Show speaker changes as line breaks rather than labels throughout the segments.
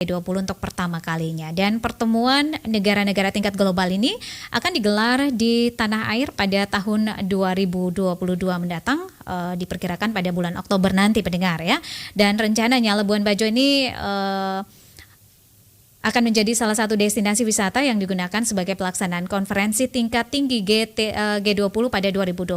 G20 untuk pertama kalinya. Dan pertemuan negara-negara tingkat global ini akan digelar di tanah air pada tahun 2022 mendatang, diperkirakan pada bulan Oktober nanti pendengar ya. Dan rencananya Labuan Bajo ini akan menjadi salah satu destinasi wisata yang digunakan sebagai pelaksanaan konferensi tingkat tinggi G20 pada 2022.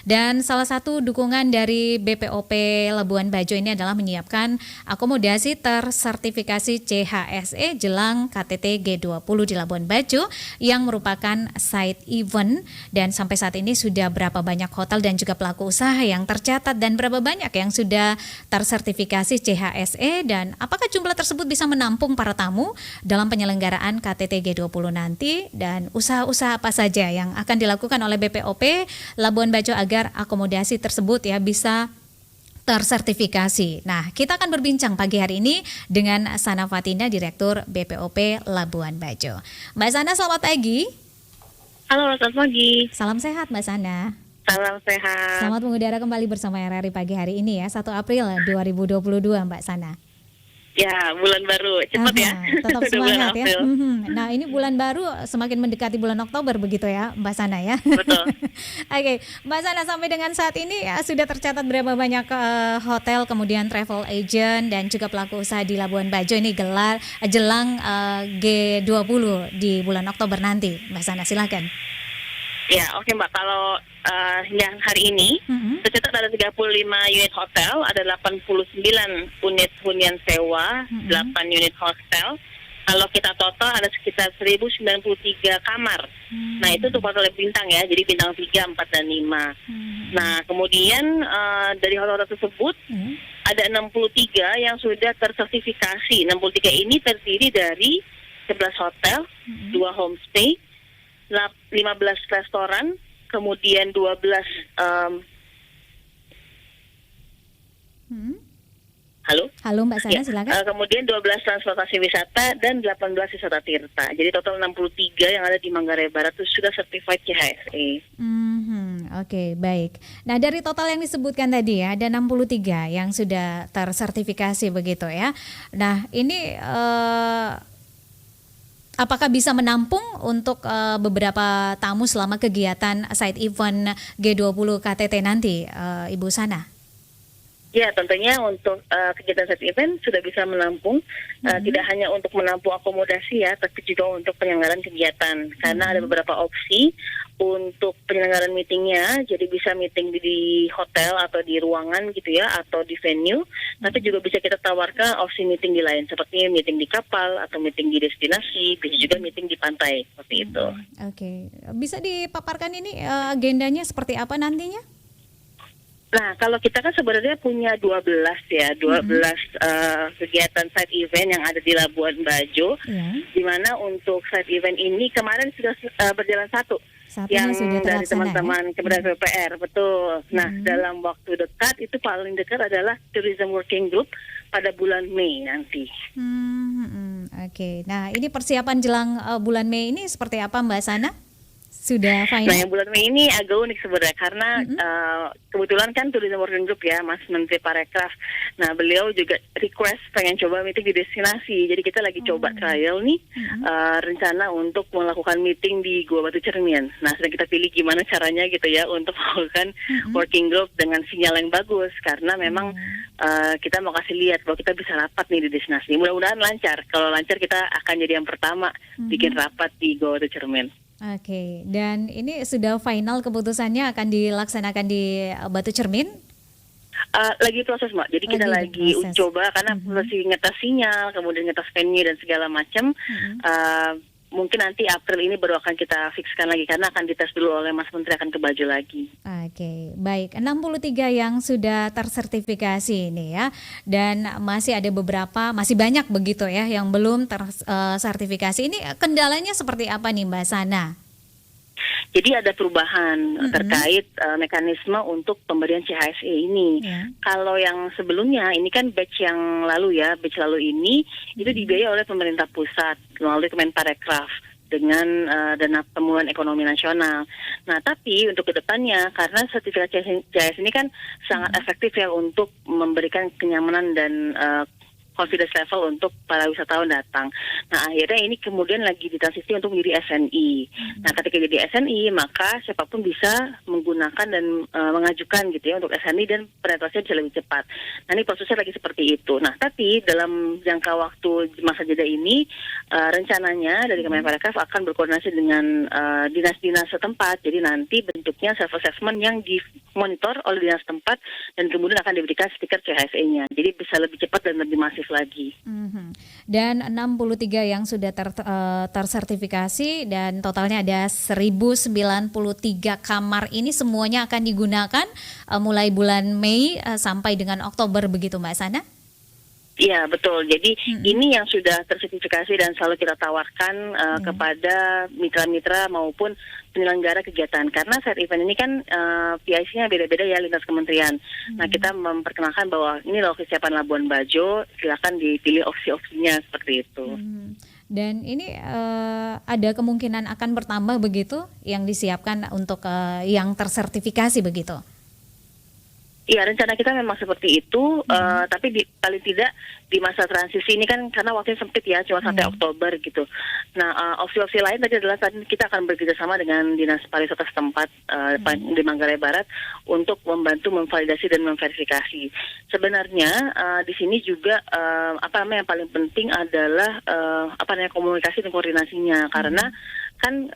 Dan salah satu dukungan dari BPOP Labuan Bajo ini adalah menyiapkan akomodasi tersertifikasi CHSE jelang KTT G20 di Labuan Bajo yang merupakan side event. Dan sampai saat ini sudah berapa banyak hotel dan juga pelaku usaha yang tercatat dan berapa banyak yang sudah tersertifikasi CHSE, dan apakah jumlah tersebut bisa menampung para tamu dalam penyelenggaraan KTT G20 nanti, dan usaha-usaha apa saja yang akan dilakukan oleh BPOP Labuan Bajo agar akomodasi tersebut ya bisa tersertifikasi. Nah, kita akan berbincang pagi hari ini dengan Sana Fatinda, Direktur BPOP Labuan Bajo. Mbak Sana, selamat pagi.
Halo, selamat pagi.
Salam sehat Mbak Sana.
Salam sehat.
Selamat mengudara kembali bersama RRI pagi hari ini ya, 1 April 2022 Mbak Sana.
Ya, bulan baru, cepat ya.
Tetap semangat ya. Nah, ini bulan baru semakin mendekati bulan Oktober begitu ya Mbak Sana ya.
Betul.
Oke, Mbak Sana, sampai dengan saat ini ya, sudah tercatat berapa banyak hotel, kemudian travel agent dan juga pelaku usaha di Labuan Bajo ini jelang G20 di bulan Oktober nanti. Mbak Sana, silakan.
Ya, oke Mbak. Kalau yang hari ini tercatat ada 35 unit hotel, ada 89 unit hunian sewa, 8 unit hostel. Kalau kita total ada sekitar 1093 kamar. Nah, itu untuk hotel bintang ya, jadi bintang 3, 4, dan 5. Nah, kemudian dari hotel tersebut ada 63 yang sudah tersertifikasi. 63 ini terdiri dari 11 hotel, 2 homestay, 15 restoran, kemudian 12
Halo Mbak Sana, silakan.
Kemudian 12 transportasi wisata dan 18 wisata tirta. Jadi total 63 yang ada di Manggarai Barat itu sudah certified CHSE.
Oke, baik. Nah, dari total yang disebutkan tadi ya, ada 63 yang sudah tersertifikasi begitu ya. Nah, ini apakah bisa menampung untuk beberapa tamu selama kegiatan side event G20 KTT nanti, Ibu Sana?
Ya, tentunya untuk kegiatan side event sudah bisa menampung, tidak hanya untuk menampung akomodasi ya, tapi juga untuk penyelenggaraan kegiatan. Karena ada beberapa opsi untuk penyelenggaraan meetingnya, jadi bisa meeting di hotel atau di ruangan gitu ya, atau di venue. Tapi juga bisa kita tawarkan opsi meeting di lain, seperti meeting di kapal atau meeting di destinasi, bisa juga meeting di pantai, seperti itu.
Oke, bisa dipaparkan ini agendanya seperti apa nantinya?
Nah, kalau kita kan sebenarnya punya 12 kegiatan side event yang ada di Labuan Bajo, di mana untuk side event ini kemarin sudah berjalan satu yang dari teman-teman Kementerian PUPR, betul. Nah, dalam waktu dekat itu paling dekat adalah Tourism Working Group pada bulan Mei nanti.
Oke, nah ini persiapan jelang bulan Mei ini seperti apa Mbak Sana? Sudah final?
Nah, yang bulan Mei ini agak unik sebenarnya karena kebetulan kan Tourism Working Group ya, Mas Menteri Parekraf. Nah, beliau juga request pengen coba meeting di destinasi. Jadi kita lagi coba trial nih rencana untuk melakukan meeting di Gua Batu Cermin. Nah, sedang kita pilih gimana caranya gitu ya untuk melakukan working group dengan sinyal yang bagus, karena memang kita mau kasih lihat bahwa kita bisa rapat nih di destinasi. Mudah-mudahan lancar. Kalau lancar kita akan jadi yang pertama bikin rapat di Gua Batu Cermin.
Oke, dan ini sudah final keputusannya akan dilaksanakan di Batu Cermin?
Lagi proses Mbak, jadi kita lagi uji coba karena masih ngetes sinyal, kemudian ngetes venue dan segala macam. Mungkin nanti April ini baru akan kita fikskan lagi karena akan dites dulu oleh Mas Menteri, akan ke Bajo lagi. Oke,
baik. 63 yang sudah tersertifikasi ini ya. Dan masih ada beberapa, masih banyak begitu ya yang belum tersertifikasi. Ini kendalanya seperti apa nih Mbak Sana?
Jadi ada perubahan terkait mekanisme untuk pemberian CHSE ini. Kalau yang sebelumnya, ini kan batch yang lalu ya, batch lalu ini itu dibiayai oleh pemerintah pusat melalui Kemenparekraf dengan dana pemulihan ekonomi nasional. Nah, tapi untuk kedepannya, karena sertifikat CHS ini kan sangat efektif ya untuk memberikan kenyamanan dan confidence level untuk para wisatawan datang. Nah, akhirnya ini kemudian lagi ditransisi untuk menjadi SNI. Nah, ketika jadi SNI, maka siapapun bisa menggunakan dan mengajukan gitu ya untuk SNI, dan penetrasinya bisa lebih cepat. Nah, ini prosesnya lagi seperti itu. Nah, tapi dalam jangka waktu masa jeda ini, rencananya dari Kemenparekraf akan berkoordinasi dengan dinas-dinas setempat. Jadi nanti bentuknya self-assessment yang dimonitor oleh dinas setempat, dan kemudian akan diberikan stiker CHSE-nya. Jadi bisa lebih cepat dan lebih masif lagi.
Dan 63 yang sudah tersertifikasi, dan totalnya ada 1093 kamar ini semuanya akan digunakan mulai bulan Mei sampai dengan Oktober begitu Mbak Sana?
Iya, betul. Jadi ini yang sudah tersertifikasi dan selalu kita tawarkan kepada mitra-mitra maupun penyelenggara kegiatan. Karena side event ini kan PIC-nya beda-beda ya, lintas kementerian. Nah, kita memperkenalkan bahwa ini loh kesiapan Labuan Bajo, silakan dipilih opsi-opsinya seperti itu.
Dan ini ada kemungkinan akan bertambah begitu yang disiapkan untuk yang tersertifikasi begitu?
Iya, rencana kita memang seperti itu, tapi paling tidak di masa transisi ini kan karena waktunya sempit ya, cuma sampai Oktober gitu. Nah, opsi-opsi lain tadi adalah kita akan bekerjasama dengan Dinas Pariwisata setempat di Manggarai Barat untuk membantu memvalidasi dan memverifikasi. Sebenarnya di sini juga yang paling penting adalah komunikasi dan koordinasinya, karena kan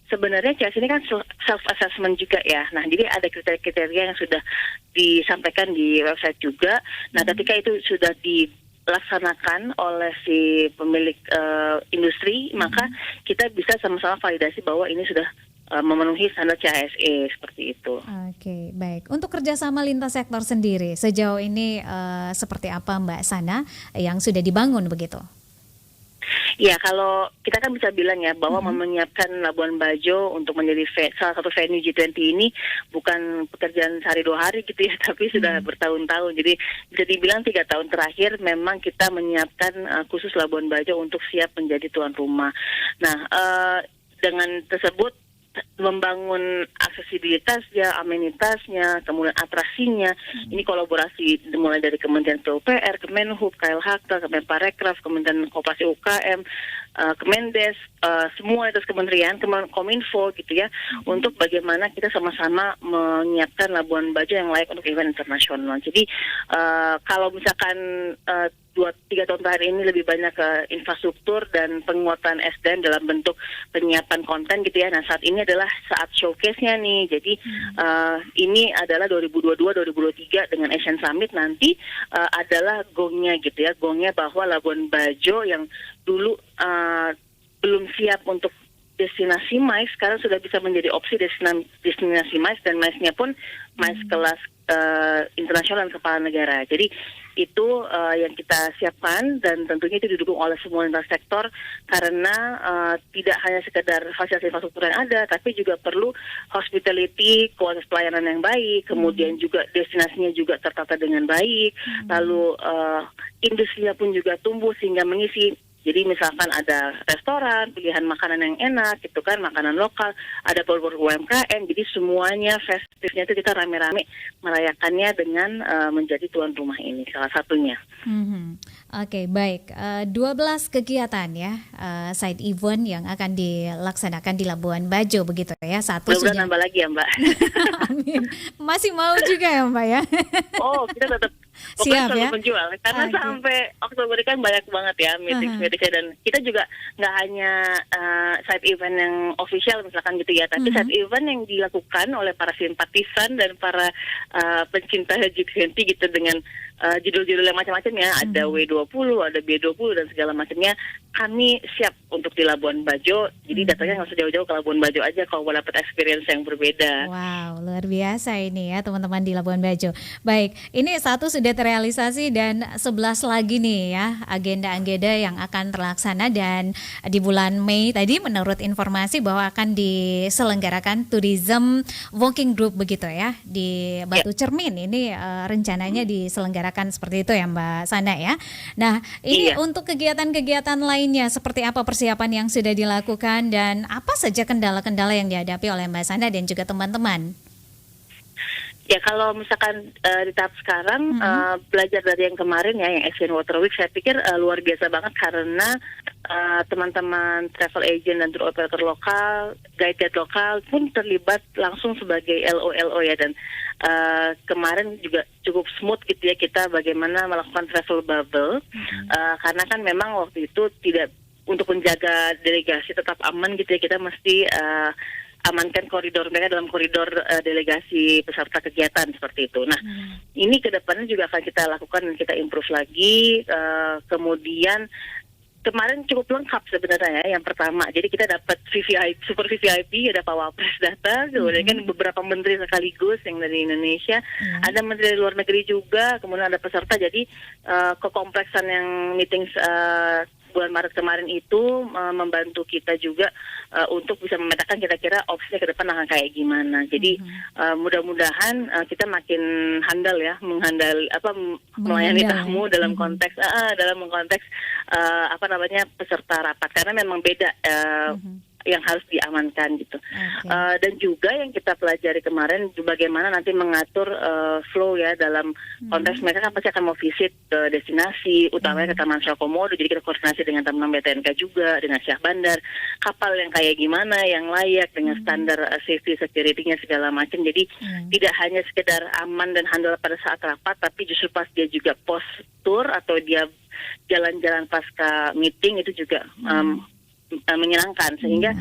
sebenarnya CHS ini kan self-assessment juga ya. Nah, jadi ada kriteria-kriteria yang sudah disampaikan di website juga. Nah, ketika itu sudah dilaksanakan oleh si pemilik industri, maka kita bisa sama-sama validasi bahwa ini sudah memenuhi standar CHSE seperti itu.
Oke, baik. Untuk kerjasama lintas sektor sendiri, sejauh ini seperti apa Mbak Sana yang sudah dibangun begitu?
Ya, kalau kita kan bisa bilang ya bahwa menyiapkan Labuan Bajo untuk menjadi salah satu venue G20 ini bukan pekerjaan sehari 2 hari gitu ya, tapi sudah bertahun-tahun. Jadi bisa dibilang 3 tahun terakhir memang kita menyiapkan khusus Labuan Bajo untuk siap menjadi tuan rumah. Nah, dengan tersebut membangun aksesibilitasnya, amenitasnya, kemudian atraksinya. Ini kolaborasi mulai dari Kementerian PUPR, Kemenhub, KLHK, Kemenparekraf, Kementerian Koperasi UKM, Kemendes, semua itu kementerian, Kominfo gitu ya, untuk bagaimana kita sama-sama menyiapkan Labuan Bajo yang layak untuk event internasional. Jadi kalau misalkan 2-3 tahun terakhir ini lebih banyak ke infrastruktur dan penguatan SDM dalam bentuk penyiapan konten gitu ya. Nah, saat ini adalah saat showcase-nya nih. Jadi ini adalah 2022-2023 dengan Asian Summit nanti adalah gongnya gitu ya. Gongnya bahwa Labuan Bajo yang dulu belum siap untuk destinasi MICE sekarang sudah bisa menjadi opsi destinasi MICE, dan MICE-nya pun MICE kelas internasional kepala negara. Jadi itu yang kita siapkan, dan tentunya itu didukung oleh semua lintas sektor, karena tidak hanya sekedar fasilitas infrastruktur yang ada, tapi juga perlu hospitality, kualitas pelayanan yang baik, kemudian juga destinasinya juga tertata dengan baik, lalu industrinya pun juga tumbuh sehingga mengisi. Jadi misalkan ada restoran, pilihan makanan yang enak, gitu kan, makanan lokal, ada produk UMKM, jadi semuanya festifnya itu kita rame-rame merayakannya dengan menjadi tuan rumah ini, salah satunya.
Oke, baik. 12 kegiatan ya, side event yang akan dilaksanakan di Labuan Bajo begitu ya. Satu
sudah
sudah
nambah lagi ya Mbak.
Amin. Masih mau juga ya Mbak ya?
Oh, kita tetap
siap ya,
menjual karena sampai Oktober kan banyak banget ya meeting-meetingnya, dan kita juga nggak hanya side event yang official misalkan gitu ya, tapi side event yang dilakukan oleh para simpatisan dan para pencinta G20 gitu dengan judul-judul yang macam-macam ya, ada W20, ada B20 dan segala macamnya. Kami siap untuk di Labuan Bajo, jadi datangnya nggak usah jauh-jauh ke Labuan Bajo aja kalau mau dapat experience yang berbeda.
Wow, luar biasa ini ya teman-teman di Labuan Bajo. Baik, ini satu sudah terrealisasi dan 11 lagi nih ya agenda-agenda yang akan terlaksana, dan di bulan Mei tadi menurut informasi bahwa akan diselenggarakan tourism walking group begitu ya di Batu Cermin. Ini rencananya diselenggarakan seperti itu ya Mbak Sana ya. Nah, ini untuk kegiatan-kegiatan lainnya seperti apa persiapan yang sudah dilakukan, dan apa saja kendala-kendala yang dihadapi oleh Mbak Sana dan juga teman-teman?
Ya kalau misalkan di tahap sekarang belajar dari yang kemarin ya, yang Asian Water Week, saya pikir luar biasa banget karena teman-teman travel agent dan tour operator lokal, guide lokal pun terlibat langsung sebagai LO ya, dan kemarin juga cukup smooth gitu ya kita bagaimana melakukan travel bubble, karena kan memang waktu itu tidak, untuk menjaga delegasi tetap aman gitu ya, kita mesti amankan koridor mereka dalam koridor delegasi peserta kegiatan seperti itu. Nah, ini ke depannya juga akan kita lakukan dan kita improve lagi. Kemudian kemarin cukup lengkap sebenarnya ya. Yang pertama, jadi kita dapat VVIP, super VVIP, ada Pak Wapres datang, kemudian kan beberapa menteri sekaligus yang dari Indonesia, ada menteri dari luar negeri juga, kemudian ada peserta. Jadi kekompleksan yang meeting bulan Maret kemarin itu membantu kita juga untuk bisa memetakan kira-kira opsinya ke depan akan kayak gimana. Jadi mudah-mudahan kita makin handal ya, melayani tamu dalam konteks peserta rapat, karena memang beda yang harus diamankan gitu. Dan juga yang kita pelajari kemarin bagaimana nanti mengatur flow ya dalam konteks mereka kan pasti akan mau visit ke destinasi utamanya ke Taman Nasional Komodo, jadi kita koordinasi dengan teman-teman BTNK juga, dengan Syah Bandar, kapal yang kayak gimana yang layak dengan standar safety security-nya segala macam. Jadi tidak hanya sekedar aman dan handal pada saat rapat, tapi justru pas dia juga postur atau dia jalan-jalan pasca meeting itu juga menyenangkan, sehingga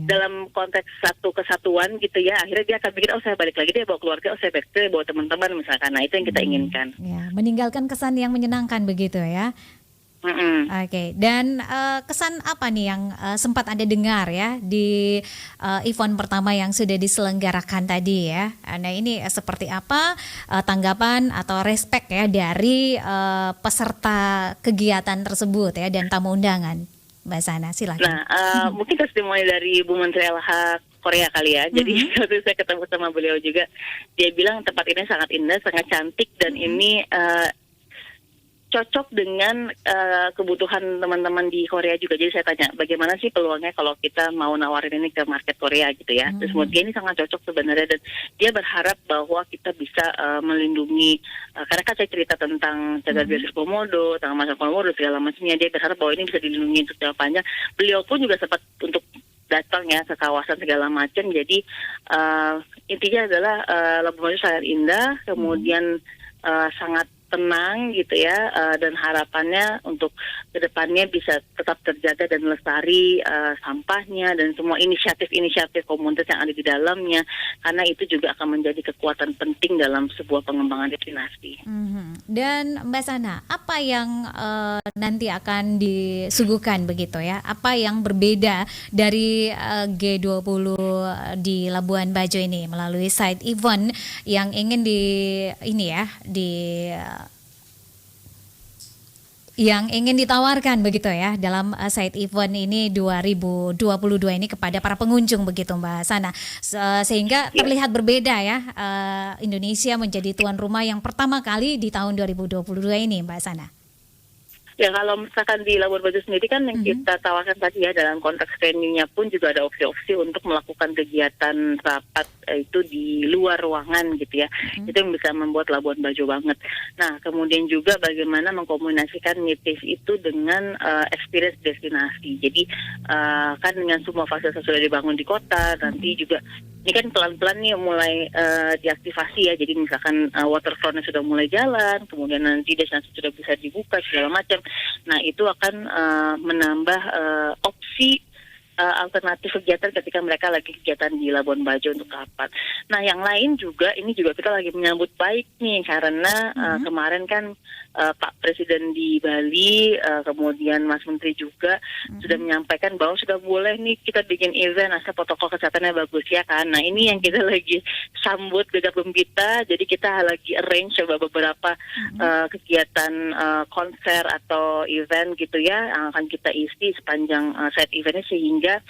dalam konteks satu kesatuan gitu ya, akhirnya dia akan pikir, oh saya balik lagi, dia bawa keluarga, oh saya balik lagi bawa teman-teman misalkan. Nah itu yang kita inginkan
ya, meninggalkan kesan yang menyenangkan begitu ya. Oke. Dan kesan apa nih yang sempat Anda dengar ya di event pertama yang sudah diselenggarakan tadi ya? Nah ini seperti apa tanggapan atau respek ya dari peserta kegiatan tersebut ya dan tamu undangan? Mbak Sana, silakan.
Nah, mungkin testimoni dari Bu Menteri LH Korea kali ya. Jadi waktu saya ketemu sama beliau juga, dia bilang tempat ini sangat indah, sangat cantik, dan ini cocok dengan kebutuhan teman-teman di Korea juga. Jadi saya tanya, bagaimana sih peluangnya kalau kita mau nawarin ini ke market Korea gitu ya. Terus dia ini sangat cocok sebenarnya, dan dia berharap bahwa kita bisa melindungi, karena kan saya cerita tentang cagar biosfer Komodo, tentang masalah Komodo segala macamnya, dia berharap bahwa ini bisa dilindungi untuk jangka panjang. Beliau pun juga sempat untuk datang ya ke kawasan segala macam. Jadi intinya adalah Labuan Bajo sangat indah, kemudian sangat tenang gitu ya, dan harapannya untuk kedepannya bisa tetap terjaga dan lestari sampahnya dan semua inisiatif-inisiatif komunitas yang ada di dalamnya, karena itu juga akan menjadi kekuatan penting dalam sebuah pengembangan destinasi.
Dan Mbak Sana, apa yang nanti akan disuguhkan begitu ya? Apa yang berbeda dari G20 di Labuan Bajo ini melalui side event yang ingin yang ingin ditawarkan begitu ya dalam side event ini 2022 ini kepada para pengunjung begitu Mbak Sana, sehingga terlihat berbeda ya, Indonesia menjadi tuan rumah yang pertama kali di tahun 2022 ini Mbak Sana.
Ya kalau misalkan di Labuan Bajo sendiri kan yang kita tawarkan tadi ya, dalam konteks venue-nya pun juga ada opsi-opsi untuk melakukan kegiatan rapat itu di luar ruangan gitu ya. Itu yang bisa membuat Labuan Bajo banget. Nah kemudian juga bagaimana mengkombinasikan mitis itu dengan experience destinasi. Jadi kan dengan semua fasilitas sudah dibangun di kota, nanti juga ini kan pelan-pelan nih mulai diaktifasi ya. Jadi misalkan waterfrontnya sudah mulai jalan, kemudian nanti destinasi sudah bisa dibuka segala macam. Nah itu akan menambah opsi alternatif kegiatan ketika mereka lagi kegiatan di Labuan Bajo untuk rapat. Nah yang lain juga, ini juga kita lagi menyambut baik nih, karena kemarin kan Pak Presiden di Bali, kemudian Mas Menteri juga sudah menyampaikan bahwa sudah boleh nih kita bikin event asal protokol kesehatannya bagus ya kan. Nah ini yang kita lagi sambut gegap gempita, jadi kita lagi arrange beberapa kegiatan konser atau event gitu ya, yang akan kita isi sepanjang side eventnya, sehingga sehingga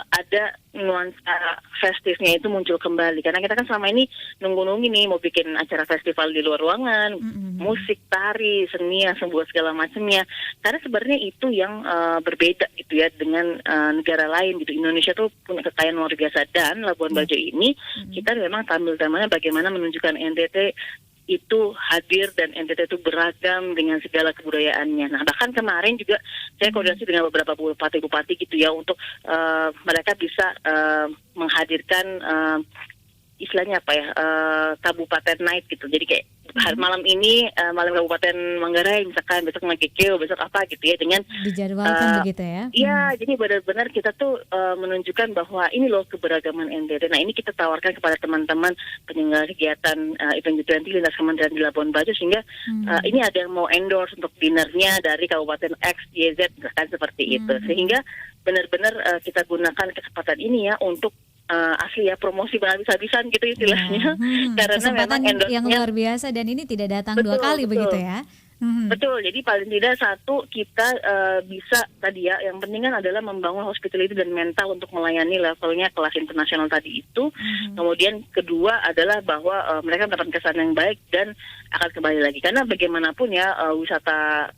ada nuansa festifnya itu muncul kembali. Karena kita kan selama ini nunggu-nunggu nih mau bikin acara festival di luar ruangan, musik, tari, seni, sebuah segala macamnya. Karena sebenarnya itu yang berbeda gitu ya dengan negara lain gitu. Indonesia tuh punya kekayaan luar biasa, dan Labuan Bajo ini kita memang tampil temanya bagaimana menunjukkan NTT itu hadir dan NTT itu beragam dengan segala kebudayaannya. Nah, bahkan kemarin juga saya koordinasi dengan beberapa bupati-bupati gitu ya untuk mereka bisa menghadirkan istilahnya apa ya, kabupaten night gitu. Jadi kayak malam ini malam Kabupaten Manggarai misalkan, besok Magekeo, besok apa gitu ya, dengan
dijadwalkan begitu ya.
Iya, jadi benar-benar kita tuh menunjukkan bahwa ini loh keberagaman NTT. Nah, ini kita tawarkan kepada teman-teman penyelenggara kegiatan event G20 lintas kementerian di Labuan Bajo, sehingga ini ada yang mau endorse untuk dinernya dari Kabupaten X, Y, Z, kan seperti itu. Sehingga benar-benar kita gunakan kesempatan ini ya untuk asli ya, promosi habis-habisan gitu istilahnya. Karena
kesempatan
memang
yang luar biasa, dan ini tidak datang dua kali begitu ya.
Betul, jadi paling tidak satu kita bisa tadi ya, yang penting kan adalah membangun hospitality dan mental untuk melayani levelnya kelas internasional tadi itu. Kemudian kedua adalah bahwa mereka mendapatkan kesan yang baik dan akan kembali lagi. Karena bagaimanapun ya wisata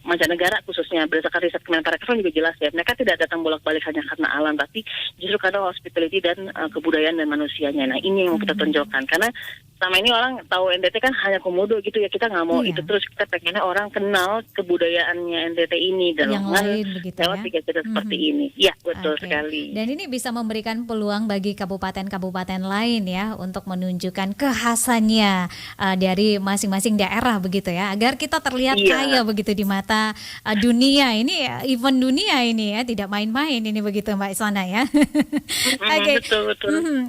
mancanegara khususnya berdasarkan riset Kemenparekraf juga jelas ya, mereka tidak datang bolak-balik hanya karena alam, tapi justru karena hospitality dan kebudayaan dan manusianya. Nah, ini yang mau kita tonjolkan, karena selama ini orang tahu NTT kan hanya komodo gitu ya, kita nggak mau itu terus, kita pengennya orang kenal kebudayaannya NTT ini dan
yang lain begitu ya.
Lewat cerita seperti ini. Ya, betul sekali.
Dan ini bisa memberikan peluang bagi kabupaten-kabupaten lain ya untuk menunjukkan kekhasannya dari masing-masing daerah begitu ya, agar kita terlihat kaya begitu di mata dunia. Ini event dunia ini ya, tidak main-main ini begitu Mbak Iswana ya.
Betul.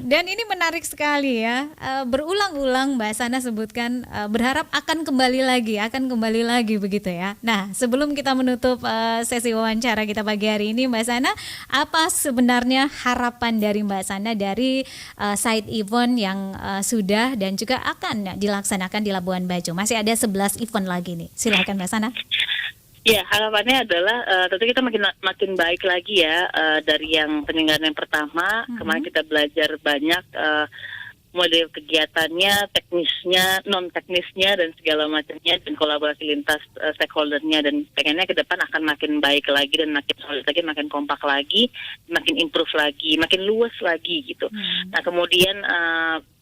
Dan ini menarik sekali ya, berulang-ulang Mbak Sana sebutkan berharap akan kembali lagi begitu ya. Nah, sebelum kita menutup sesi wawancara kita pagi hari ini, Mbak Sana, apa sebenarnya harapan dari Mbak Sana dari side event yang sudah dan juga akan dilaksanakan di Labuan Bajo? Masih ada 11 event lagi nih. Silakan Mbak Sana.
Ya, harapannya adalah tentu kita makin baik lagi ya dari yang penyelenggaraan yang pertama. Kemarin kita belajar banyak model kegiatannya, teknisnya, non teknisnya dan segala macamnya, dan kolaborasi lintas stakeholdernya, dan pengennya ke depan akan makin baik lagi dan makin solid lagi, makin kompak lagi, makin improve lagi, makin luas lagi gitu. Nah, kemudian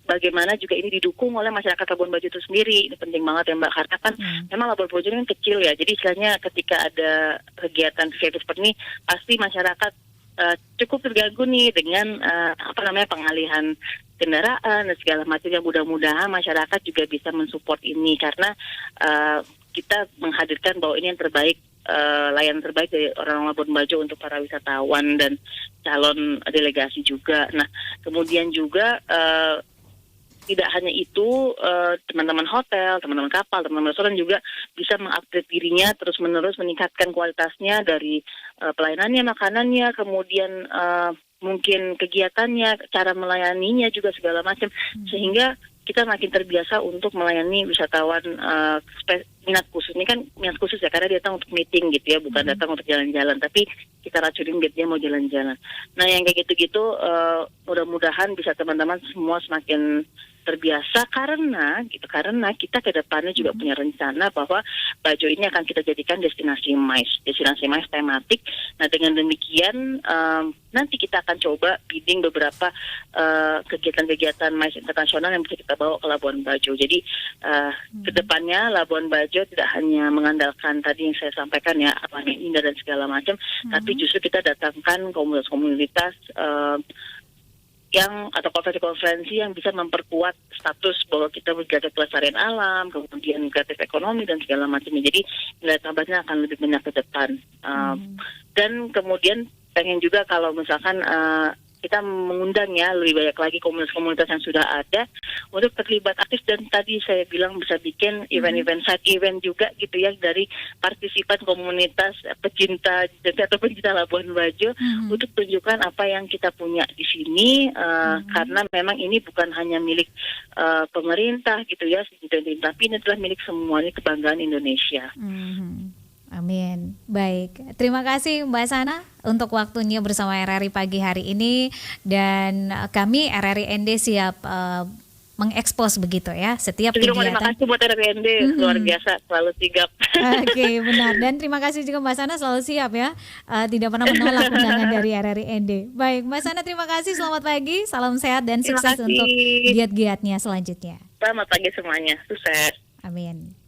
bagaimana juga ini didukung oleh masyarakat Labuan Bajo itu sendiri. Ini penting banget ya Mbak, karena kan memang Labuan Bajo ini kan kecil ya, jadi istilahnya ketika ada kegiatan seperti ini pasti masyarakat cukup terganggu nih dengan pengalihan kendaraan dan segala macamnya. Mudah-mudahan masyarakat juga bisa mensupport ini, karena kita menghadirkan bahwa ini yang terbaik, layanan terbaik dari orang Labuan Bajo untuk para wisatawan dan calon delegasi juga. Nah, kemudian juga tidak hanya itu, teman-teman hotel, teman-teman kapal, teman-teman restoran juga bisa mengupgrade dirinya terus-menerus, meningkatkan kualitasnya dari pelayanannya, makanannya, kemudian mungkin kegiatannya, cara melayaninya juga segala macam, sehingga kita makin terbiasa untuk melayani wisatawan minat khusus. Ini kan minat khusus ya, karena dia datang untuk meeting gitu ya, bukan datang untuk jalan-jalan, tapi kita racunin biar dia mau jalan-jalan. Nah, yang kayak gitu-gitu mudah-mudahan bisa teman-teman semua semakin terbiasa, karena kita ke depannya juga punya rencana bahwa Bajo ini akan kita jadikan destinasi MICE tematik. Nah, dengan demikian nanti kita akan coba bidding beberapa kegiatan-kegiatan MICE internasional yang bisa kita bawa ke Labuan Bajo. Jadi ke depannya Labuan Bajo tidak hanya mengandalkan tadi yang saya sampaikan ya, apanya indah dan segala macam, tapi justru kita datangkan komunitas-komunitas atau konferensi-konferensi yang bisa memperkuat status bahwa kita menjaga kelestarian alam, kemudian kreatif ekonomi dan segala macamnya. Jadi nilai tambahnya akan lebih banyak ke depan. Dan kemudian pengen juga kalau misalkan kita mengundang ya lebih banyak lagi komunitas-komunitas yang sudah ada untuk terlibat aktif, dan tadi saya bilang bisa bikin event-event side event juga gitu ya dari partisipan komunitas pecinta atau pencinta Labuan Bajo untuk tunjukkan apa yang kita punya di sini, karena memang ini bukan hanya milik pemerintah gitu ya, tapi ini adalah milik semua, ini kebanggaan Indonesia.
Amin. Baik, terima kasih Mbak Sana untuk waktunya bersama RRI pagi hari ini, dan kami RRI ND siap mengekspos begitu ya setiap kegiatan.
Terima kasih buat RRI ND, luar biasa, selalu sigap.
Oke, benar, dan terima kasih juga Mbak Sana selalu siap ya, tidak pernah menolak undangan dari RRI ND. Baik, Mbak Sana terima kasih, selamat pagi, salam sehat dan sukses untuk giat-giatnya selanjutnya.
Selamat pagi semuanya, sukses.
Amin.